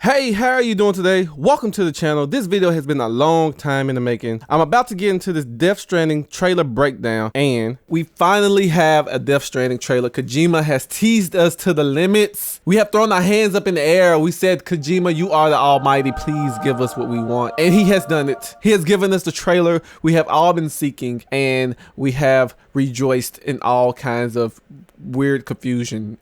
Hey, how are you doing today? Welcome to the channel. This video has been a long time in the making. I'm about to get into this Death Stranding trailer breakdown, and we finally have a Death Stranding trailer. Kojima has teased us to the limits. We have thrown our hands up in the air. We said, Kojima, you are the almighty. Please give us what we want. And he has done it. He has given us the trailer we have all been seeking, and we have rejoiced in all kinds of weird confusion.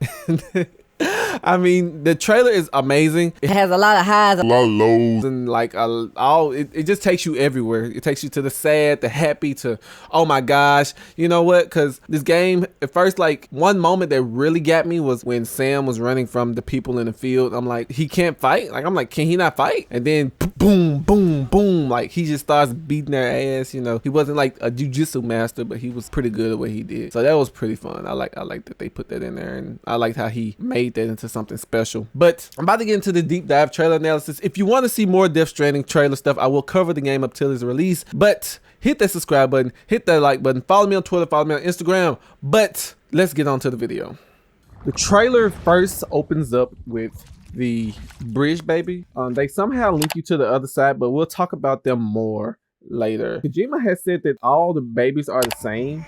I mean, the trailer is amazing. It has a lot of highs, a lot of lows, and like it just takes you everywhere. It takes you to the sad, the happy, to oh my gosh. You know what? Because this game, at first, like one moment that really got me was when Sam was running from the people in the field. I'm like, he can't fight. Like I'm like, can he not fight? And then boom, boom, boom. Like he just starts beating their ass. You know, he wasn't like a jujitsu master, but he was pretty good at what he did. So that was pretty fun. I like that they put that in there, and I liked how he made that into something special. But I'm about to get into the deep dive trailer analysis. If you want to see more Death Stranding trailer stuff, I will cover the game up till it's released. But hit that subscribe button, hit that like button, follow me on Twitter, follow me on Instagram. But let's get on to the video. The trailer first opens up with the bridge baby. They somehow link you to the other side, but we'll talk about them more later. Kojima has said that all the babies are the same.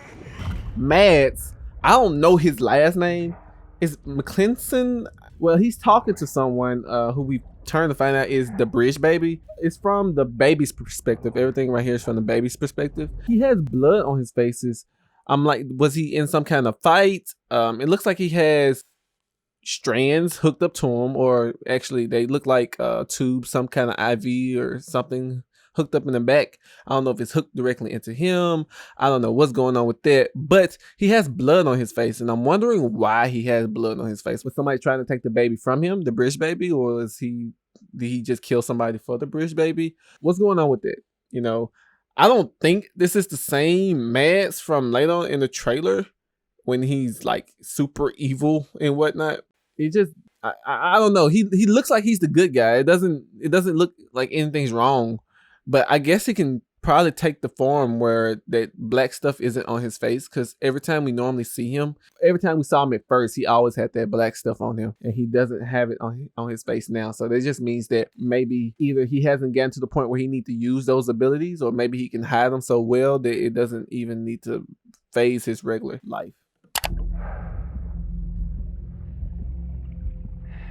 Mads, I don't know his last name. Is McClinton? Well, he's talking to someone who we turn to find out is the bridge baby. It's from the baby's perspective. Everything right here is from the baby's perspective. He has blood on his faces. I'm like, was he in some kind of fight? It looks like he has strands hooked up to him, or actually they look like tubes, some kind of IV or something hooked up in the back. I don't know if it's hooked directly into him. I don't know what's going on with that, but he has blood on his face, and I'm wondering why he has blood on his face. Was somebody trying to take the baby from him, the bridge baby, or did he just kill somebody for the bridge baby? What's going on with it? You know, I don't think this is the same Mads from later on in the trailer when he's like super evil and whatnot. It just I don't know. He looks like he's the good guy. It doesn't look like anything's wrong. But I guess he can probably take the form where that black stuff isn't on his face, because every time we normally see him, every time we saw him at first, he always had that black stuff on him, and he doesn't have it on his face now. So that just means that maybe either he hasn't gotten to the point where he needs to use those abilities, or maybe he can hide them so well that it doesn't even need to phase his regular life.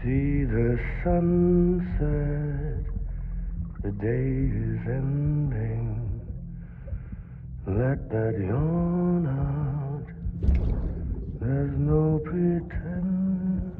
See the sunset. The day is ending. Let that yawn out. There's no pretending.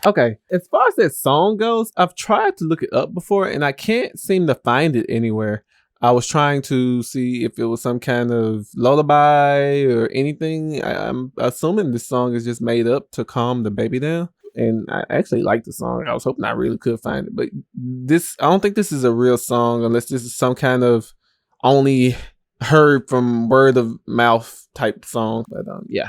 Okay, as far as that song goes, I've tried to look it up before and I can't seem to find it anywhere. I was trying to see if it was some kind of lullaby or anything. I'm assuming this song is just made up to calm the baby down. And I actually like the song. I was hoping I really could find it, but I don't think this is a real song unless this is some kind of only heard from word of mouth type song. But yeah.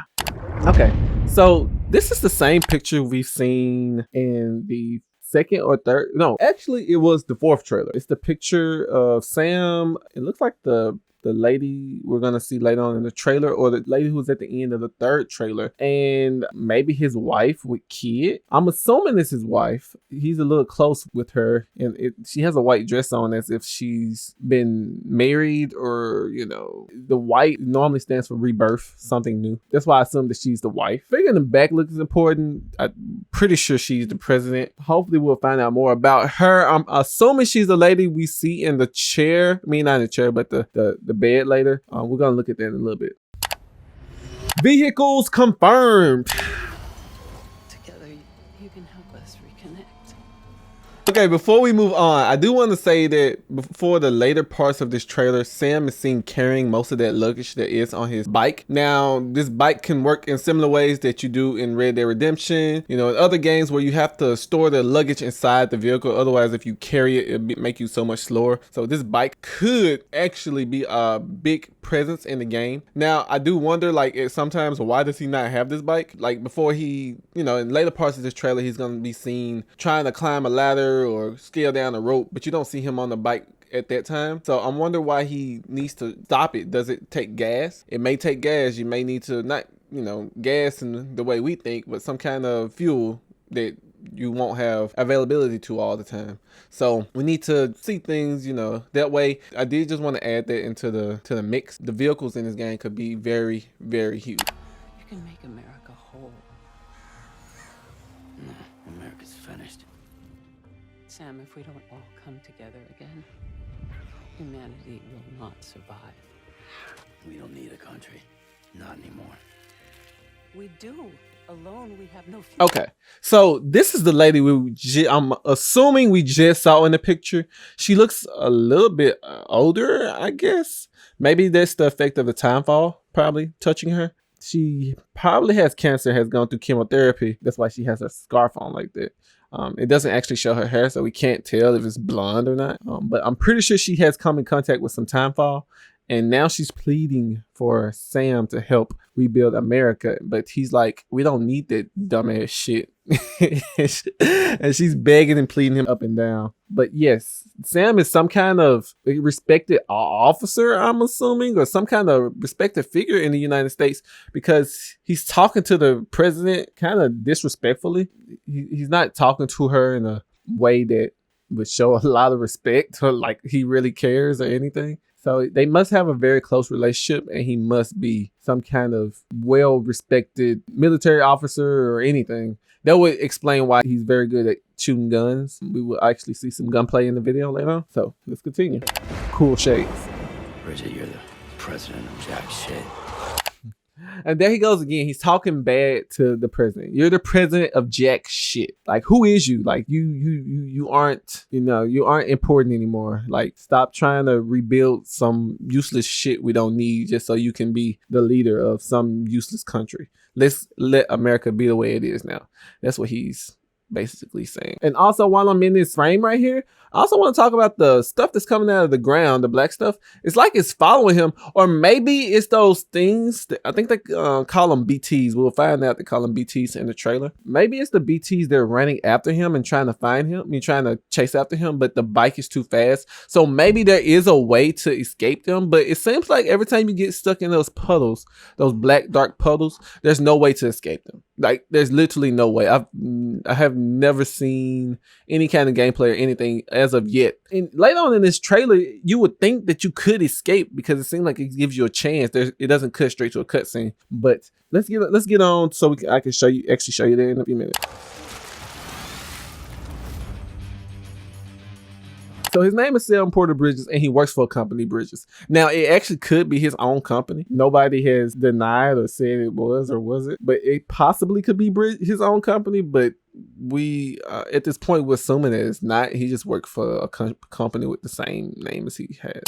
Okay, so this is the same picture we've seen in the second or third. No, actually it was the fourth trailer. It's the picture of Sam. It looks like the lady we're gonna see later on in the trailer, or the lady who was at the end of the third trailer, and maybe his wife with kid. I'm assuming it's his wife. He's a little close with her, and she has a white dress on as if she's been married, or you know, the white normally stands for rebirth, something new. That's why I assume that she's the wife. Figuring the back look is important. I'm pretty sure she's the president. Hopefully we'll find out more about her. I'm assuming she's the lady we see in the chair. I mean, not in the chair, but the bed later. We're gonna look at that in a little bit. Vehicles confirmed. Together, you can help us reconnect. Okay, before we move on, I do want to say that before the later parts of this trailer, Sam is seen carrying most of that luggage that is on his bike. Now, this bike can work in similar ways that you do in Red Dead Redemption, you know, in other games where you have to store the luggage inside the vehicle. Otherwise, if you carry it, it'll make you so much slower. So this bike could actually be a big presence in the game. Now, I do wonder, like, sometimes why does he not have this bike? Like, before he, you know, in later parts of this trailer, he's going to be seen trying to climb a ladder or scale down a rope, but you don't see him on the bike at that time. So I'm wondering why he needs to stop it. Does it take gas? It may take gas. You may need to, not, you know, gas in the way we think, but some kind of fuel that you won't have availability to all the time. So we need to see things, you know, that way. I did just want to add that into the mix. The vehicles in this game could be very, very huge. You can make America whole. No, America's finished. Sam, if we don't all come together again, humanity will not survive. We don't need a country. Not anymore. We do. Alone, we have no future. Okay, so this is the lady I'm assuming we just saw in the picture. She looks a little bit older, I guess. Maybe that's the effect of the time fall probably touching her. She probably has cancer, has gone through chemotherapy. That's why she has her scarf on like that. It doesn't actually show her hair, so we can't tell if it's blonde or not. But I'm pretty sure she has come in contact with some time fall. And now she's pleading for Sam to help rebuild America. But he's like, we don't need that dumbass shit. And she's begging and pleading him up and down. But yes, Sam is some kind of respected officer, I'm assuming, or some kind of respected figure in the United States, because he's talking to the president kind of disrespectfully. He's not talking to her in a way that would show a lot of respect or like he really cares or anything. So they must have a very close relationship, and he must be some kind of well-respected military officer or anything. That would explain why he's very good at shooting guns. We will actually see some gunplay in the video later on. So let's continue. Cool shades. Bridget, you're the president of jack shit. And there he goes again. He's talking bad to the president. You're the president of jack shit. Like, who is you? Like, you aren't, you aren't important anymore. Like, stop trying to rebuild some useless shit we don't need just so you can be the leader of some useless country. Let's let America be the way it is now. That's what he's basically saying. And also, while I'm in this frame right here, I also want to talk about the stuff that's coming out of the ground, the black stuff. It's like it's following him, or maybe it's those things that I think they call them BTs. We'll find out they call them BTs in the trailer. Maybe it's the BTs that are running after him and trying to find him. I mean, trying to chase after him, but the bike is too fast. So maybe there is a way to escape them, but it seems like every time you get stuck in those puddles, those black dark puddles, there's no way to escape them. Like, there's literally no way. I have never seen any kind of gameplay or anything as of yet. And later on in this trailer, you would think that you could escape because it seems like it gives you a chance. It doesn't cut straight to a cutscene. But let's get on so I can show you there in a few minutes. So his name is Sam Porter Bridges, and he works for a company, Bridges. Now, it actually could be his own company. Nobody has denied or said it was or wasn't, but it possibly could be his own company. But we, at this point, we're assuming that it's not. He just worked for a company with the same name as he has.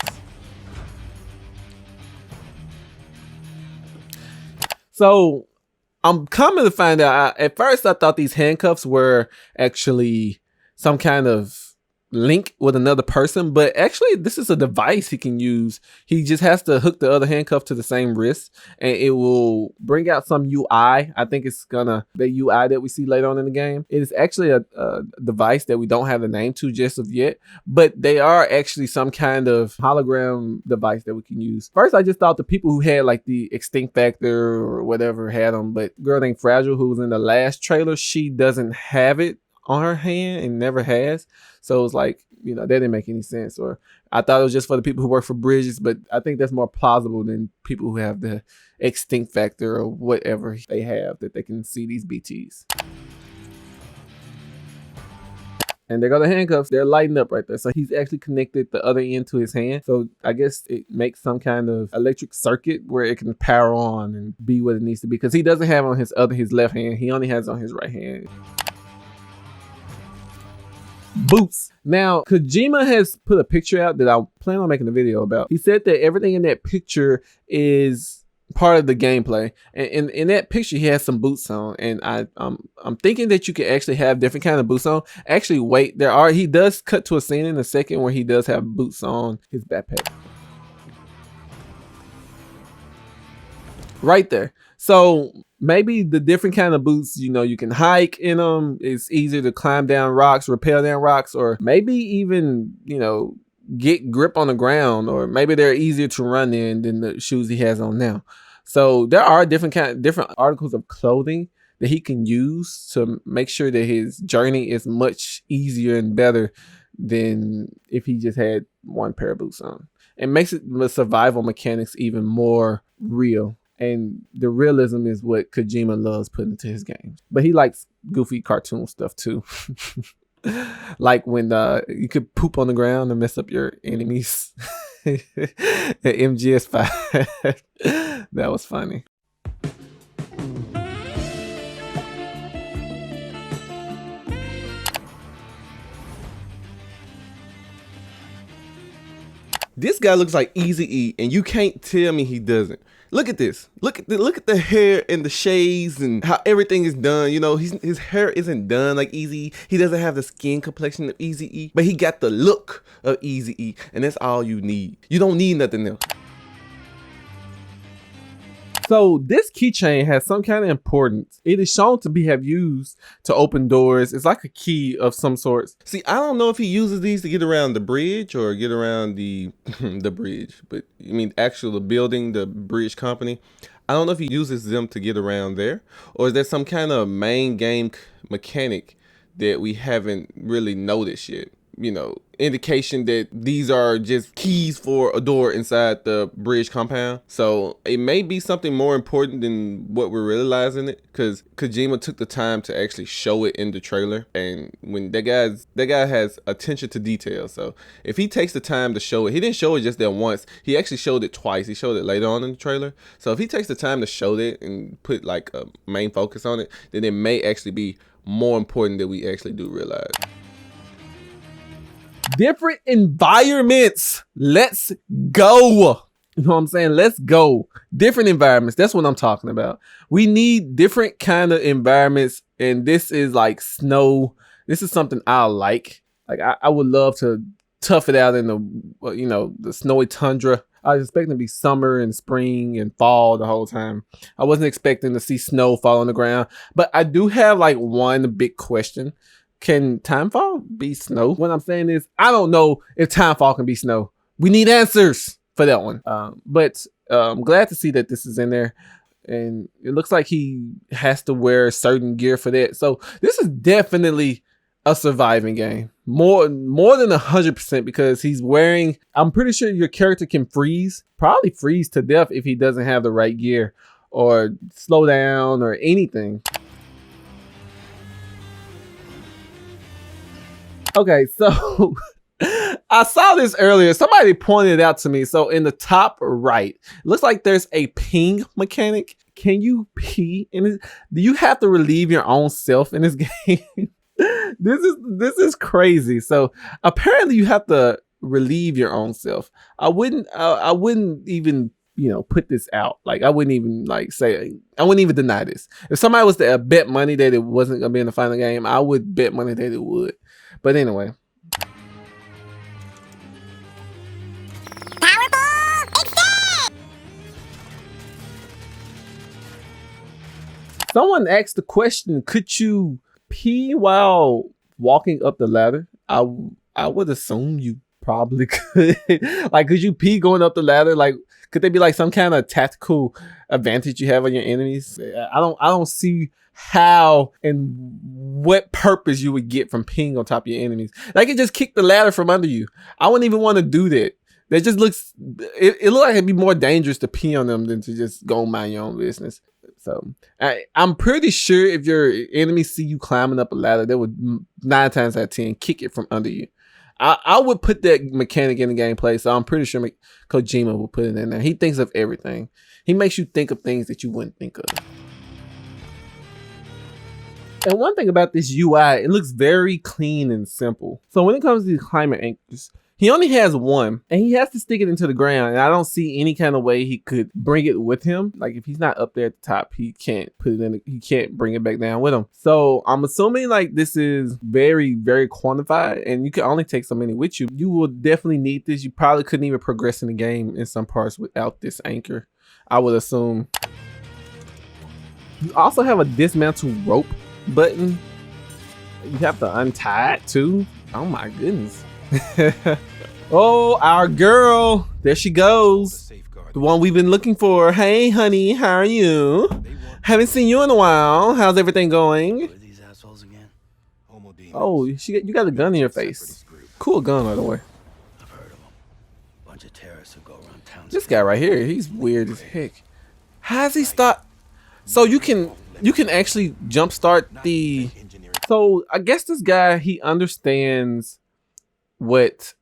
So I'm coming to find out, at first I thought these handcuffs were actually some kind of link with another person, but actually this is a device he can use. He just has to hook the other handcuff to the same wrist, and it will bring out some UI. I think it's the UI that we see later on in the game. It is actually a device that we don't have the name to just of yet, but they are actually some kind of hologram device that we can use. First, I just thought the people who had like the Extinct Factor or whatever had them, but girl named Fragile, who was in the last trailer, she doesn't have it on her hand and never has. So it's like, that didn't make any sense. Or I thought it was just for the people who work for Bridges, but I think that's more plausible than people who have the Extinct Factor or whatever they have, that they can see these BTs. And there go the handcuffs. They're lighting up right there. So he's actually connected the other end to his hand. So I guess it makes some kind of electric circuit where it can power on and be what it needs to be. Because he doesn't have on his left hand. He only has on his right hand. Boots. Now, Kojima has put a picture out that I plan on making a video about. He said that everything in that picture is part of the gameplay, and in that picture he has some boots on, and I'm thinking that you can actually have different kind of boots on. Actually, wait, he does cut to a scene in a second where he does have boots on his backpack. Right there. So maybe the different kind of boots, you can hike in them. It's easier to climb down rocks, rappel down rocks, or maybe even, get grip on the ground, or maybe they're easier to run in than the shoes he has on now. So there are different articles of clothing that he can use to make sure that his journey is much easier and better than if he just had one pair of boots on. It makes the survival mechanics even more real. And the realism is what Kojima loves putting into his games. But he likes goofy cartoon stuff too. Like when you could poop on the ground and mess up your enemies at MGS5. That was funny. This guy looks like Eazy-E, and you can't tell me he doesn't. Look at this. Look at the hair and the shades and how everything is done. You know, his hair isn't done like Eazy-E. He doesn't have the skin complexion of Eazy-E, but he got the look of Eazy-E, and that's all you need. You don't need nothing else. So this keychain has some kind of importance. It is shown to have used to open doors. It's like a key of some sorts. See, I don't know if he uses these to get around the bridge or get around the the bridge, but I mean the building, the bridge company. I don't know if he uses them to get around there, or is there some kind of main game mechanic that we haven't really noticed yet? You know, indication that these are just keys for a door inside the bridge compound. So it may be something more important than what we're realizing it, because Kojima took the time to actually show it in the trailer. And when that guy has attention to detail. So if he takes the time to show it, he didn't show it just that once. He actually showed it twice. He showed it later on in the trailer. So if he takes the time to show that and put like a main focus on it, then it may actually be more important than we actually do realize. Different environments. Let's go. You know what I'm saying? Let's go. Different environments. That's what I'm talking about. We need different kind of environments. And this is like snow. This is something I like. Like I would love to tough it out in the, you know, the snowy tundra. I was expecting to be summer and spring and fall the whole time. I wasn't expecting to see snow fall on the ground. But I do have like one big question. Can Timefall be snow? What I'm saying is, I don't know if Timefall can be snow. We need answers for that one. But I'm glad to see that this is in there. And it looks like he has to wear certain gear for that. So this is definitely a surviving game. More than 100%, because he's wearing, I'm pretty sure your character can freeze. Probably freeze to death if he doesn't have the right gear or slow down or anything. Okay, so I saw this earlier. Somebody pointed it out to me. So in the top right, it looks like there's a ping mechanic. Can you pee in it? Do you have to relieve your own self in this game? This is crazy. So apparently you have to relieve your own self. I wouldn't even, you know, put this out. Like I wouldn't even like say, I wouldn't even deny this. If somebody was to bet money that it wasn't gonna be in the final game, I would bet money that it would. But anyway. Someone asked the question, could you pee while walking up the ladder? I would assume you probably could. Like, could you pee going up the ladder? Like, could there be like some kind of tactical advantage you have on your enemies? I don't see how and what purpose you would get from peeing on top of your enemies. They could just kick the ladder from under you. I wouldn't even want to do that. That just looks, it looks like it'd be more dangerous to pee on them than to just go mind your own business. So I'm pretty sure if your enemies see you climbing up a ladder, they would 9 times out of 10 kick it from under you. I would put that mechanic in the gameplay, so I'm pretty sure Kojima will put it in there. He thinks of everything. He makes you think of things that you wouldn't think of. And one thing about this UI, it looks very clean and simple. So when it comes to these climate anchors, he only has one, and he has to stick it into the ground. And I don't see any kind of way he could bring it with him. Like if he's not up there at the top, he can't put it in. He can't bring it back down with him. So I'm assuming like this is very, very quantified, and you can only take so many with you. You will definitely need this. You probably couldn't even progress in the game in some parts without this anchor, I would assume. You also have a dismantle rope button. You have to untie it too. Oh my goodness. Oh, our girl, there she goes, the one we've been looking for. Hey honey, how are you? Haven't seen you in a while. How's everything Who going? are these assholes again? Homo demons. Oh, you got a gun in your face. Cool gun, by the way. I've heard of them. Bunch of terrorists who go around town. This guy right here, he's weird as heck. How's he start? So you can actually jumpstart the. So I guess this guy, he understands what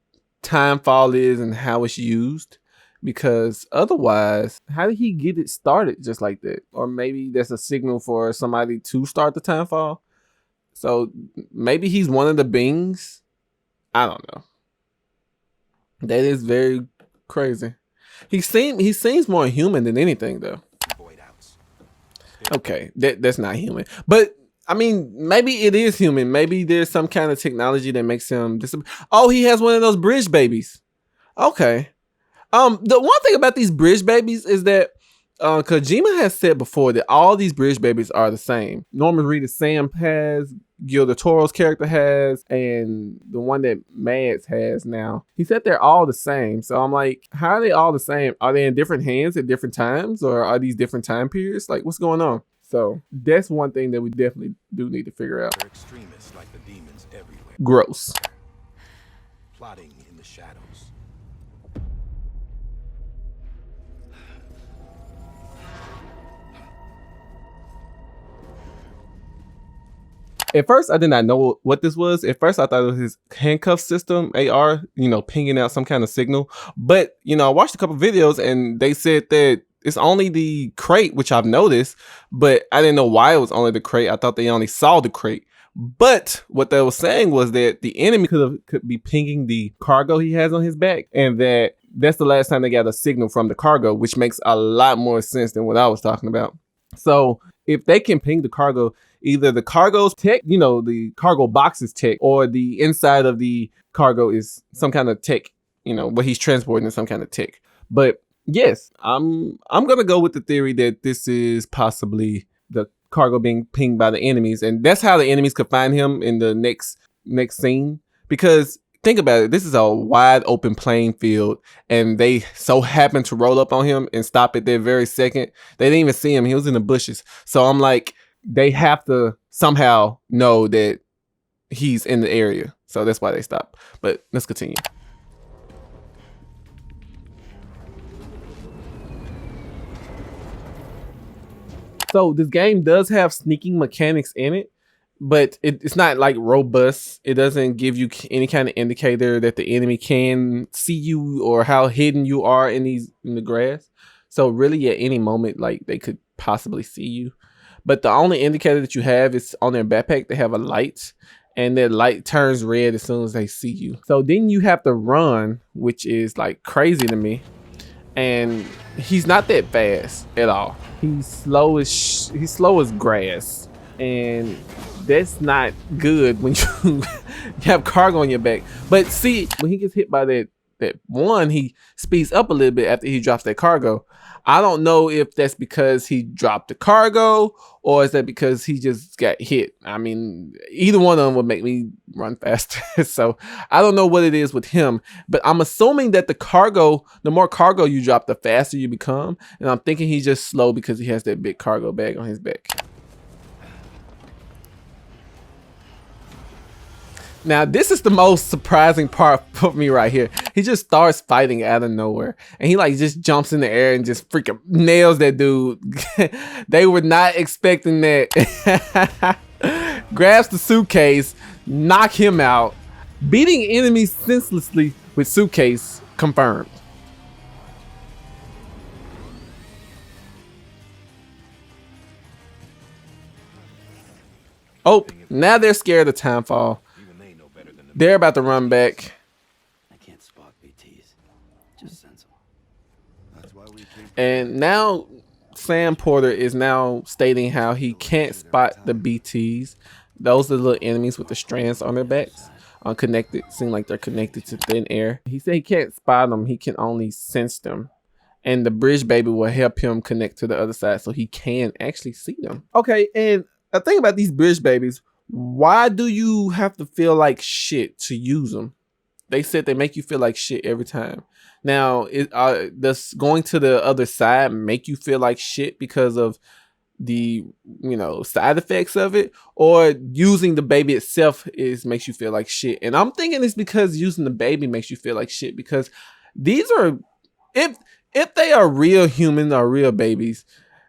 timefall is and how it's used, because otherwise, how did he get it started just like that? Or maybe that's a signal for somebody to start the timefall. So maybe he's one of the beings. I don't know. That is very crazy. He seems more human than anything though. Okay, that's not human. But I mean, maybe it is human. Maybe there's some kind of technology that makes him Oh, he has one of those bridge babies. Okay. The one thing about these bridge babies is that Kojima has said before that all these bridge babies are the same. Norman Reedus Sam has, Gil del Toro's character has, and the one that Mads has now. He said they're all the same. So I'm like, how are they all the same? Are they in different hands at different times, or are these different time periods? Like, what's going on? So that's one thing that we definitely do need to figure out. They're extremists like the demons everywhere, Gross. plotting in the shadows. At first, I did not know what this was. At first, I thought it was his handcuff system, AR, pinging out some kind of signal. But, I watched a couple videos and they said that it's only the crate, which I've noticed, but I didn't know why it was only the crate. I thought they only saw the crate. But what they were saying was that the enemy could be pinging the cargo he has on his back, and that's the last time they got a signal from the cargo, which makes a lot more sense than what I was talking about. So if they can ping the cargo, either the cargo's tech, the cargo box is tech, or the inside of the cargo is some kind of tech, what he's transporting is some kind of tech. But yes, I'm gonna go with the theory that this is possibly the cargo being pinged by the enemies, and that's how the enemies could find him in the next scene. Because think about it, this is a wide open playing field, and they so happen to roll up on him and stop at that very second. They didn't even see him. He was in the bushes. So I'm like, they have to somehow know that he's in the area. So that's why they stop. But let's continue. So this game does have sneaking mechanics in it, but it's not like robust. It doesn't give you any kind of indicator that the enemy can see you or how hidden you are in the grass. So really at any moment, like, they could possibly see you. But the only indicator that you have is on their backpack. They have a light, and that light turns red as soon as they see you. So then you have to run, which is like crazy to me. And he's not that fast at all. He's slow as grass, and that's not good when you have cargo on your back. But see, when he gets hit by that one, he speeds up a little bit after he drops that cargo. I don't know if that's because he dropped the cargo, or is that because he just got hit. I mean, either one of them would make me run faster. So I don't know what it is with him, but I'm assuming that the more cargo you drop, the faster you become. And I'm thinking he's just slow because he has that big cargo bag on his back. Now, this is the most surprising part for me right here. He just starts fighting out of nowhere, and he like just jumps in the air and just freaking nails that dude. They were not expecting that. Grabs the suitcase, knock him out, beating enemies senselessly with suitcase confirmed. Oh, now they're scared of timefall. They're about to run back. I can't spot BTs. Just sense them. That's why we came. And now Sam Porter is now stating how he can't spot the BTs. Those are the little enemies with the strands on their backs. Connected, seem like they're connected to thin air. He said he can't spot them. He can only sense them. And the bridge baby will help him connect to the other side so he can actually see them. Okay, and the thing about these bridge babies, why do you have to feel like shit to use them? They said they make you feel like shit every time. Now, does going to the other side make you feel like shit because of the side effects of it, or using the baby itself makes you feel like shit. And I'm thinking it's because using the baby makes you feel like shit, because these are, if they are real human or real babies,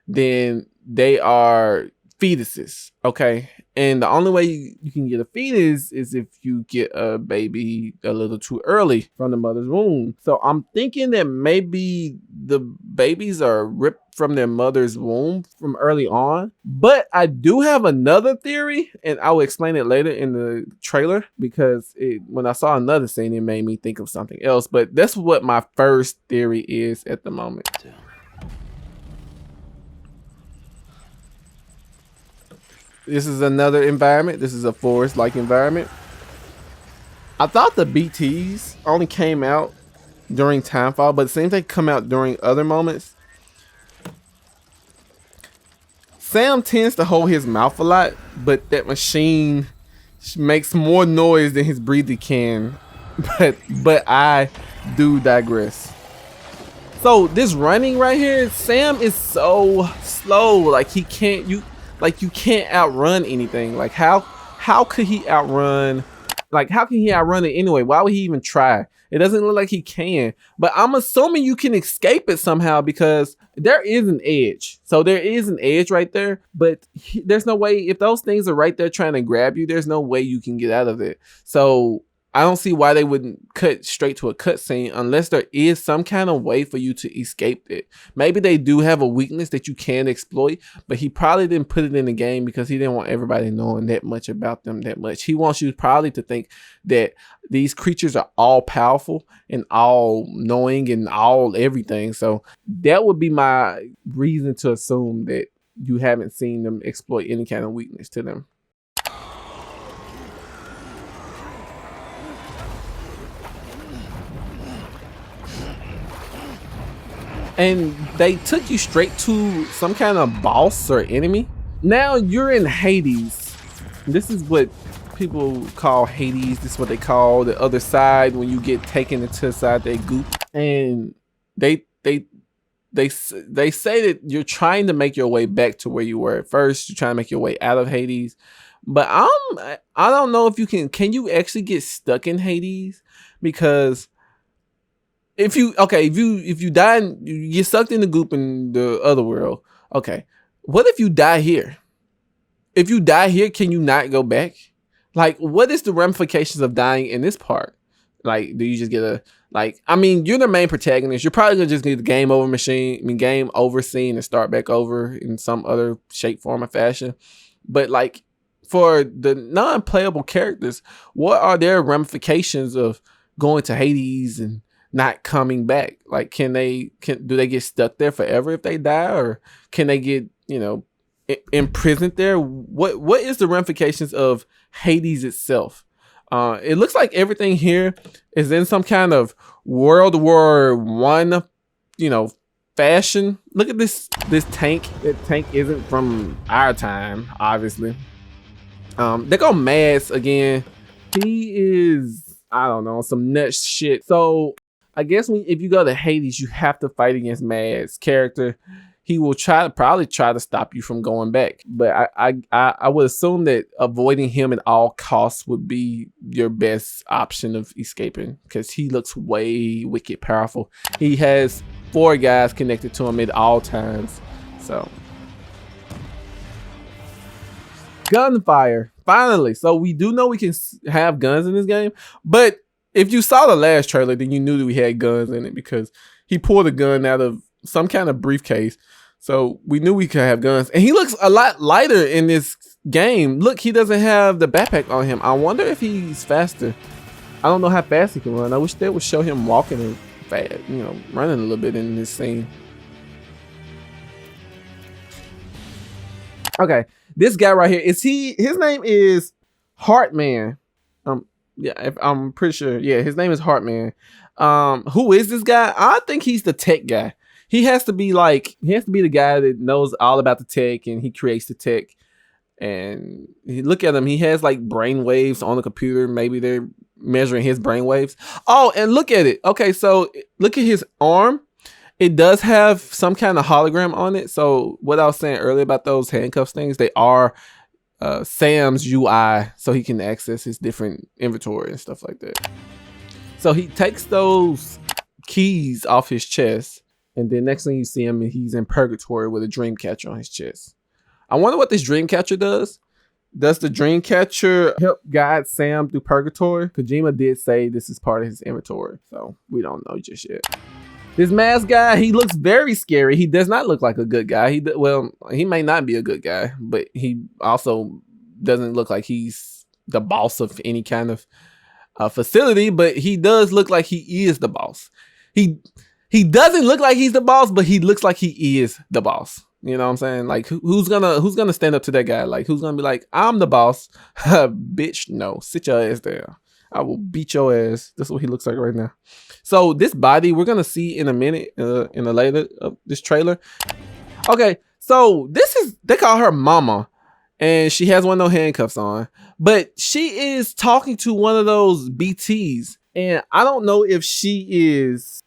then they are fetuses, okay? And the only way you can get a fetus is if you get a baby a little too early from the mother's womb. So I'm thinking that maybe the babies are ripped from their mother's womb from early on. But I do have another theory, and I will explain it later in the trailer, because when I saw another scene, it made me think of something else. But that's what my first theory is at the moment. This is another environment. This is a forest-like environment. I thought the BTs only came out during Timefall, but it seems they come out during other moments. Sam tends to hold his mouth a lot, but that machine makes more noise than his breather can. But I do digress. So this running right here, Sam is so slow. Like you can't outrun anything. Like how could he outrun? Like how can he outrun it anyway? Why would he even try? It doesn't look like he can. But I'm assuming you can escape it somehow, because there is an edge. So there is an edge right there, but there's no way, if those things are right there trying to grab you, there's no way you can get out of it. So I don't see why they wouldn't cut straight to a cutscene unless there is some kind of way for you to escape it. Maybe they do have a weakness that you can exploit, but he probably didn't put it in the game because he didn't want everybody knowing that much about them that much. He wants you probably to think that these creatures are all powerful and all knowing and all everything. So that would be my reason to assume that you haven't seen them exploit any kind of weakness to them. And they took you straight to some kind of boss or enemy. Now you're in Hades. This is what people call Hades. This is what they call the other side when you get taken into the side they goop. And they say that you're trying to make your way back to where you were at first. You're trying to make your way out of Hades. But I don't know if you can you actually get stuck in Hades? Because if you die and you get sucked in the goop in the other world, okay, what if you die here? If you die here, can you not go back? Like, what is the ramifications of dying in this part? Like, do you just get you're the main protagonist. You're probably gonna just get the game over scene and start back over in some other shape, form, or fashion. But like, for the non-playable characters, what are their ramifications of going to Hades and not coming back? Like, do they get stuck there forever if they die, or can they get imprisoned there? What is the ramifications of Hades itself? It looks like everything here is in some kind of World War I, fashion. Look at this tank. That tank isn't from our time, obviously. They go Mads again. He is, I don't know, some nuts shit. So I guess if you go to Hades, you have to fight against Mads' character. He will probably try to stop you from going back. But I would assume that avoiding him at all costs would be your best option of escaping, because he looks way wicked powerful. He has 4 guys connected to him at all times. So gunfire, finally. So we do know we can have guns in this game, but if you saw the last trailer, then you knew that we had guns in it, because he pulled a gun out of some kind of briefcase. So we knew we could have guns. And he looks a lot lighter in this game. Look, he doesn't have the backpack on him. I wonder if he's faster. I don't know how fast he can run. I wish they would show him walking and running a little bit in this scene. Okay, this guy right here, his name is Heartman. Yeah, I'm pretty sure. Yeah, his name is Heartman. Who is this guy? I think he's the tech guy. He has to be the guy that knows all about the tech, and he creates the tech. And look at him. He has like brain waves on the computer. Maybe they're measuring his brain waves. Oh, and look at it. Okay, so look at his arm. It does have some kind of hologram on it. So what I was saying earlier about those handcuffs things, they are Sam's UI, so he can access his different inventory and stuff like that. So he takes those keys off his chest, and then next thing you see him, he's in purgatory with a dream catcher on his chest. I wonder what this dream catcher does. Does the dream catcher help guide Sam through purgatory? Kojima did say this is part of his inventory, so we don't know just yet. This masked guy, he looks very scary. He does not look like a good guy. Well, he may not be a good guy, but he also doesn't look like he's the boss of any kind of facility, but he does look like he is the boss. He doesn't look like he's the boss, but he looks like he is the boss. You know what I'm saying? Like who's gonna stand up to that guy? Like who's gonna be like, I'm the boss? Bitch, no, sit your ass down. I will beat your ass. That's what he looks like right now. So this body we're gonna see in a minute, in a later of this trailer. Okay, so they call her Mama, and she has one of those handcuffs on, but she is talking to one of those BTs, and I don't know if she's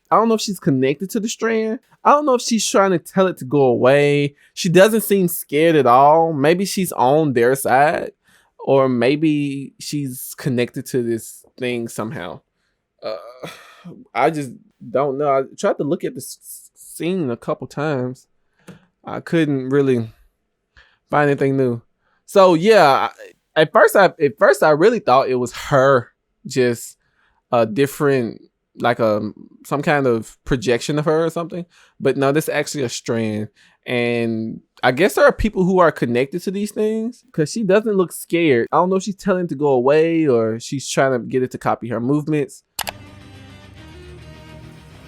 connected to the Strand. I don't know if she's trying to tell it to go away. She doesn't seem scared at all. Maybe she's on their side, or maybe she's connected to this thing somehow. I just don't know. I tried to look at this scene a couple times. I couldn't really find anything new. So yeah, at first I really thought it was her, just a different, like some kind of projection of her or something. But no, this is actually a Strand. And I guess there are people who are connected to these things, because she doesn't look scared. I don't know if she's telling it to go away or she's trying to get it to copy her movements.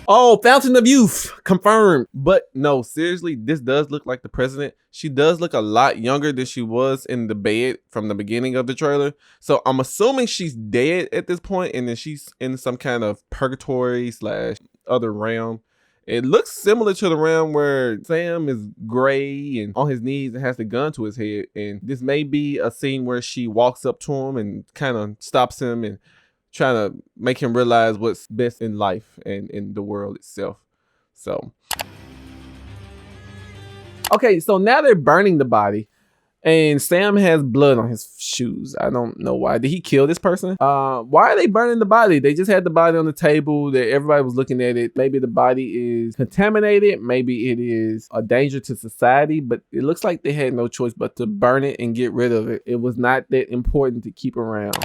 Oh, Fountain of Youth, confirmed. But no, seriously, this does look like the president. She does look a lot younger than she was in the bed from the beginning of the trailer. So I'm assuming she's dead at this point, and then she's in some kind of purgatory / other realm. It looks similar to the realm where Sam is gray and on his knees and has the gun to his head. And this may be a scene where she walks up to him and kind of stops him and trying to make him realize what's best in life and in the world itself. So, okay, so now they're burning the body, and Sam has blood on his shoes. I don't know why. Did he kill this person? Why are they burning the body? They just had the body on the table that everybody was looking at it. Maybe the body is contaminated. Maybe it is a danger to society, but it looks like they had no choice but to burn it and get rid of it. It was not that important to keep around.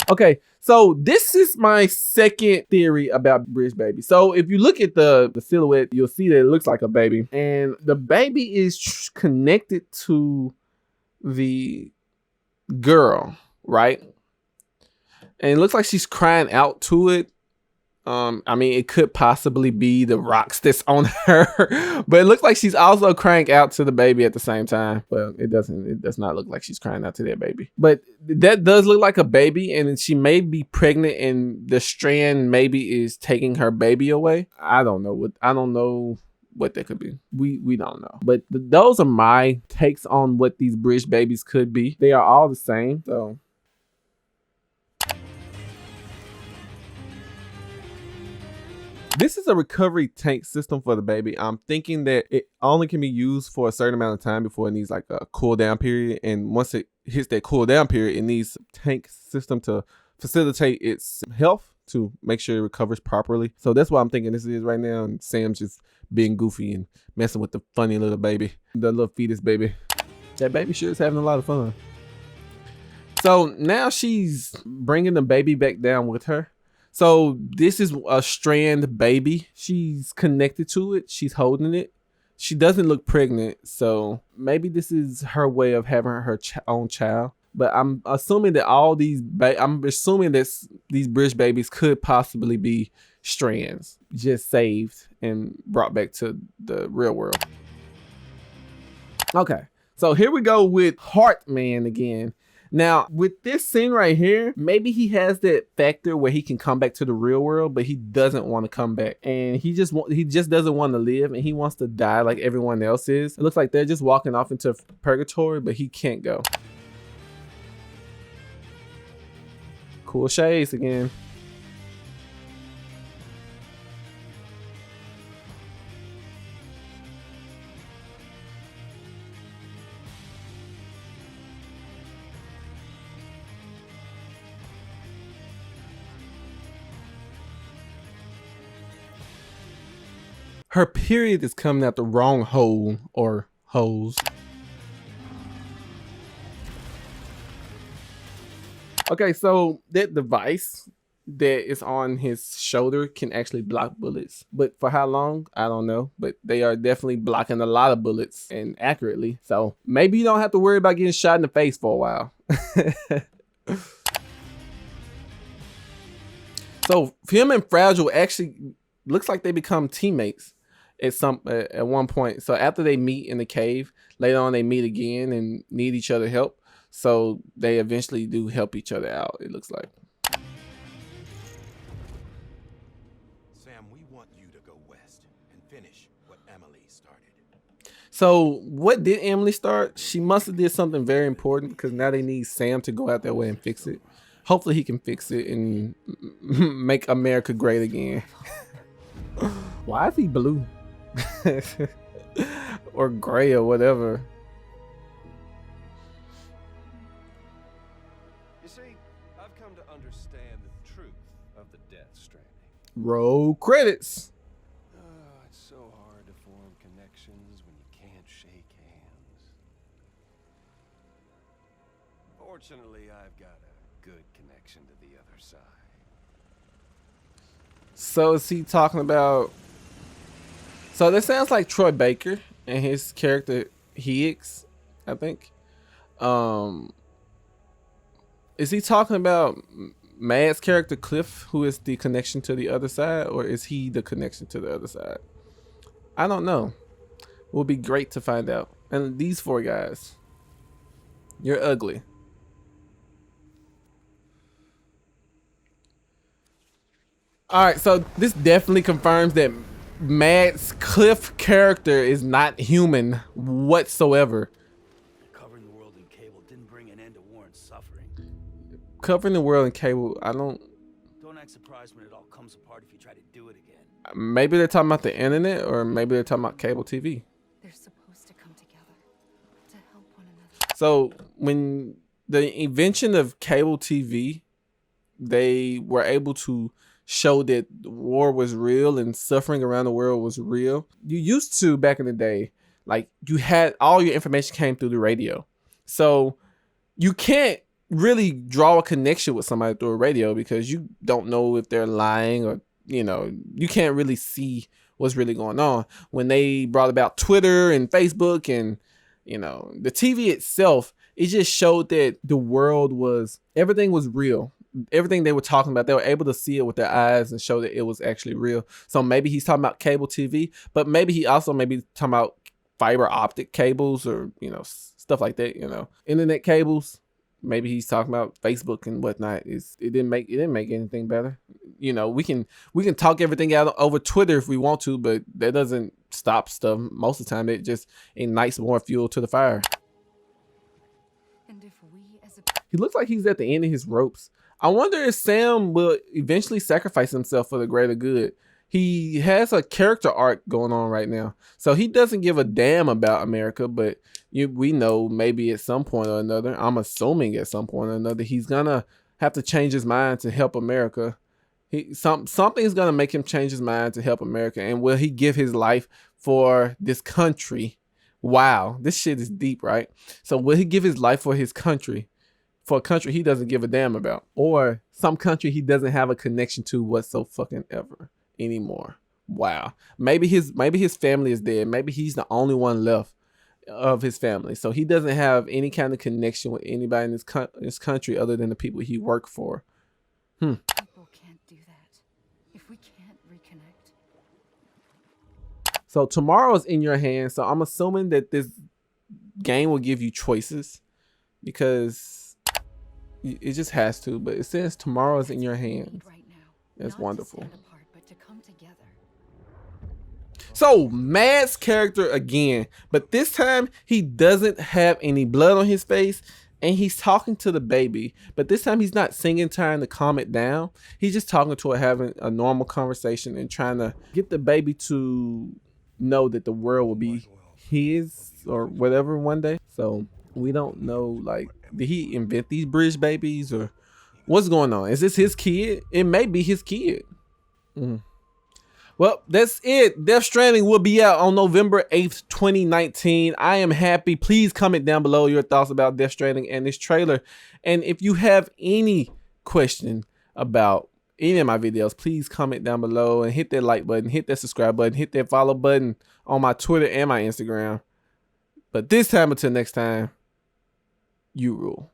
Okay, so this is my second theory about Bridge Baby. So if you look at the silhouette, you'll see that it looks like a baby. And the baby is connected to the girl, right? And it looks like she's crying out to it. I mean, it could possibly be the rocks that's on her, but it looks like she's also crying out to the baby at the same time. Well, it does not look like she's crying out to that baby, but that does look like a baby, and she may be pregnant, and the Strand maybe is taking her baby away. I don't know what that could be. We don't know, but those are my takes on what these bridge babies could be. They are all the same, so. This is a recovery tank system for the baby. I'm thinking that it only can be used for a certain amount of time before it needs like a cooldown period. And once it hits that cooldown period, it needs a tank system to facilitate its health to make sure it recovers properly. So that's what I'm thinking this is right now. And Sam's just being goofy and messing with the funny little baby, the little fetus baby. That baby sure is having a lot of fun. So now she's bringing the baby back down with her. So this is a Strand baby. She's connected to it. She's holding it. She doesn't look pregnant. So maybe this is her way of having her own child. But I'm assuming that these bridge babies could possibly be Strands just saved and brought back to the real world. Okay, so here we go with Heartman again. Now, with this scene right here, maybe he has that factor where he can come back to the real world, but he doesn't want to come back. And he just doesn't want to live, and he wants to die like everyone else is. It looks like they're just walking off into purgatory, but he can't go. Cool shades again. Her period is coming out the wrong hole or holes. Okay, so that device that is on his shoulder can actually block bullets, but for how long, I don't know. But they are definitely blocking a lot of bullets and accurately, so maybe you don't have to worry about getting shot in the face for a while. So him and Fragile actually looks like they become teammates at one point. So after they meet in the cave, later on they meet again and need each other help, so they eventually do help each other out, it looks like. Finish what Emily started. So what did Emily start? She must have did something very important, because now they need Sam to go out that way and fix it. Hopefully he can fix it and make America great again. Why is he blue? Or gray or whatever. You see, I've come to understand the truth of the Death Stranding. Roll credits. It's so hard to form connections when you can't shake hands. Fortunately, I've got a good connection to the other side. So is he talking about... So this sounds like Troy Baker and his character Higgs, I think. Is he talking about Mad's character Cliff, who is the connection to the other side, or is he the connection to the other side? I don't know. Will be great to find out. And these four guys, you're ugly. All right, so this definitely confirms that Mad's Cliff character is not human whatsoever. Covering the world in cable didn't bring an end to Warren's suffering. Covering the world in cable, I don't... Don't act surprised when it all comes apart if you try to do it again. Maybe they're talking about the internet, or maybe they're talking about cable TV. They're supposed to come together to help one another. So when the invention of cable TV, they were able to show that the war was real and suffering around the world was real. You used to, back in the day, like, you had all your information came through the radio. So you can't really draw a connection with somebody through a radio, because you don't know if they're lying, or, you know, you can't really see what's really going on. When they brought about Twitter and Facebook and, you know, the TV itself, it just showed that the world was, everything was real. Everything they were talking about, they were able to see it with their eyes and show that it was actually real. So maybe he's talking about cable TV, but maybe he also maybe talking about fiber optic cables, or, you know, stuff like that, you know, internet cables. Maybe he's talking about Facebook and whatnot. It didn't make anything better. You know, we can talk everything out over Twitter if we want to, but that doesn't stop stuff. Most of the time, it just ignites more fuel to the fire. And if we as a He looks like he's at the end of his ropes. I wonder if Sam will eventually sacrifice himself for the greater good. He has a character arc going on right now, so he doesn't give a damn about America, but we know maybe at some point or another, I'm assuming at some point or another, he's gonna have to change his mind to help America. Something's gonna make him change his mind to help America. And will he give his life for this country? Wow, this shit is deep, right? So will he give his life for his country? For a country he doesn't give a damn about, or some country he doesn't have a connection to whatsoever anymore. Wow. Maybe his family is dead. Maybe he's the only one left of his family, so he doesn't have any kind of connection with anybody in this country other than the people he worked for. people can't do that, if we can't reconnect. So tomorrow's in your hands, so I'm assuming that this game will give you choices, because it just has to, but it says tomorrow is in your hands. Right now, That's not to wonderful. stand apart, but to come together. So Mad's character again, but this time he doesn't have any blood on his face, and he's talking to the baby, but this time he's not singing, trying to calm it down. He's just talking to her, having a normal conversation and trying to get the baby to know that the world will be his or whatever one day. So we don't know, like, did he invent these bridge babies, or what's going on? Is this his kid? It may be his kid. Well, that's it. Death Stranding will be out on November 8th, 2019. I am happy. Please comment down below your thoughts about Death Stranding and this trailer. And if you have any question about any of my videos, please comment down below and hit that like button, hit that subscribe button, hit that follow button on my Twitter and my Instagram. But this time, until next time, you rule.